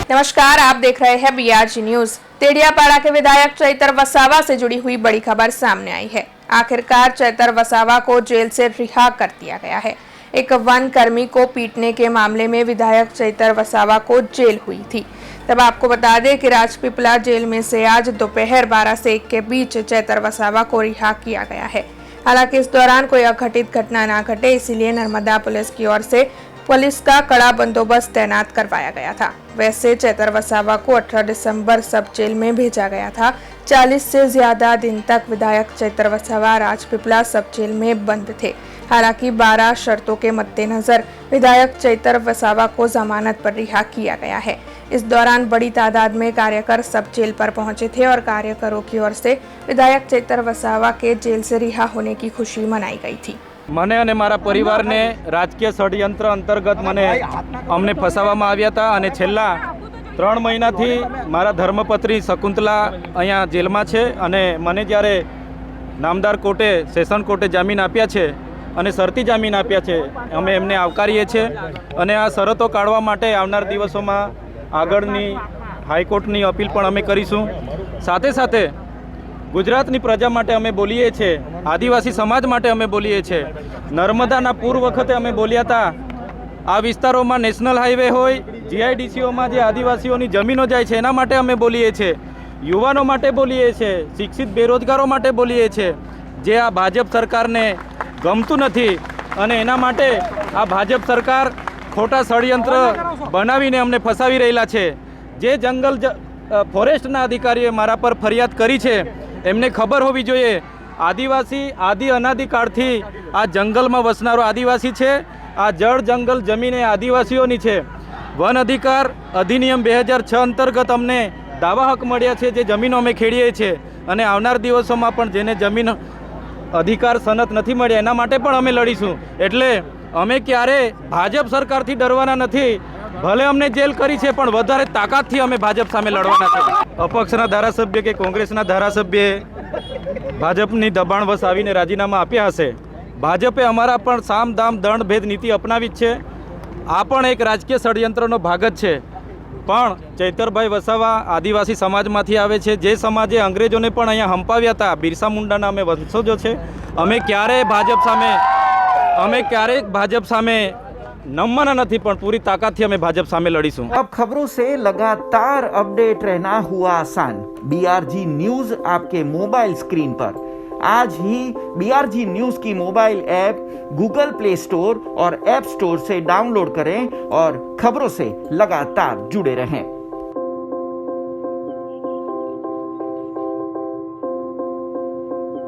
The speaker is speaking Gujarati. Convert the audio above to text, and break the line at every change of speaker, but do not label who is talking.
नमस्कार, आप देख रहे हैं बीआरजी न्यूज। तेलियापाड़ा के विधायक चैतर वसावा से जुड़ी हुई बड़ी खबर सामने आई है। आखिरकार चैतर वसावा को जेल से रिहा कर दिया गया है। एक वन कर्मी को पीटने के मामले में विधायक चैतर वसावा को जेल हुई थी। तब आपको बता दें कि राजपीपला जेल में से आज दोपहर 12 से 1 के बीच चैतर वसावा को रिहा किया गया है। हालांकि इस दौरान कोई अघटित घटना न घटे, इसीलिए नर्मदा पुलिस की ओर से पुलिस का कड़ा बंदोबस्त तैनात करवाया गया था। वैसे चैतर वसावा को 18 दिसंबर सब जेल में भेजा गया था। 40 से ज्यादा दिन तक विधायक चैतर वसावा राजपीपला सब जेल में बंद थे। हालांकि 12 शर्तों के मद्देनजर विधायक चैतर वसावा को जमानत पर रिहा किया गया है। इस दौरान बड़ी तादाद में कार्यकर सब जेल पर पहुंचे थे और कार्यकरों की ओर से विधायक चैतर वसावा के जेल से रिहा होने की खुशी मनाई गई थी।
મને અને મારા પરિવારને રાજકીય ષડયંત્ર અંતર્ગત અમને ફસાવવામાં આવ્યા હતા અને છેલ્લા 3 મહિનાથી મારા ધર્મપત્ની શકુંતલા અહીંયા જેલમાં છે અને મને જ્યારે નામદાર કોર્ટે સેશન કોર્ટે જામીન આપ્યા છે અને શરતી જામીન આપ્યા છે, અમે એમને આવકારીએ છીએ અને આ શરતો કાઢવા માટે આવનાર દિવસોમાં આગળની હાઈકોર્ટની અપીલ પણ અમે કરીશું। સાથે સાથે ગુજરાતની પ્રજા માટે અમે બોલીએ છીએ, આદિવાસી સમાજ માટે અમે બોલીએ છીએ। નર્મદાના પૂર વખતે અમે બોલ્યા હતા, આ વિસ્તારોમાં નેશનલ હાઈવે હોય, જીઆઈડીસીઓમાં જે આદિવાસીઓની જમીનો જાય છે એના માટે અમે બોલીએ છીએ, યુવાનો માટે બોલીએ છીએ, શિક્ષિત બેરોજગારો માટે બોલીએ છીએ, જે આ ભાજપ સરકારને ગમતું નથી અને એના માટે આ ભાજપ સરકાર ખોટા ષડયંત્ર બનાવીને અમને ફસાવી રહેલા છે। જે જંગલ ફોરેસ્ટના અધિકારીએ મારા પર ફરિયાદ કરી છે એમને ખબર હોવી જોઈએ, આદિવાસી આદિ અનાદિકાળથી આ જંગલમાં વસનારો આદિવાસી છે। આ જળ જંગલ જમીન એ આદિવાસીઓની છે। વન અધિકાર અધિનિયમ 2006 અંતર્ગત અમને દાવા હક મળ્યા છે, જે જમીનો અમે ખેડીએ છીએ અને આવનાર દિવસોમાં પણ જેને જમીન અધિકાર સનદ નથી મળ્યા એના માટે પણ અમે લડીશું। એટલે અમે ક્યારે ભાજપ સરકારથી ડરવાના નથી। ભલે અમને જેલ કરી છે પણ વધારે તાકાતથી અમે ભાજપ સામે લડવાના છે। અપક્ષના ધારાસભ્ય કે કોંગ્રેસના ધારાસભ્યએ ભાજપની દબાણવશ આવીને રાજીનામા આપ્યા હશે। ભાજપે અમારા પણ સામ દામ દંડ ભેદ નીતિ અપનાવી જ છે। આ પણ એક રાજકીય ષડયંત્રનો ભાગ જ છે। પણ ચૈતરભાઈ વસાવા આદિવાસી સમાજમાંથી આવે છે, જે સમાજે અંગ્રેજોને પણ અહીંયા હંપાવ્યા હતા। બિરસા મુંડાના અમે વંશજો છે। અમે ક્યારેય ભાજપ સામે नमना नहीं, पर पूरी ताकत थी हमें भाजपा सामने लड़ीशू।
अब खबरों से लगातार अपडेट रहना हुआ आसान। बीआरजी न्यूज आपके मोबाइल स्क्रीन पर आज ही बीआरजी न्यूज की mobile app Google play store और ऐप स्टोर से डाउनलोड करें और खबरों से लगातार जुड़े रहें।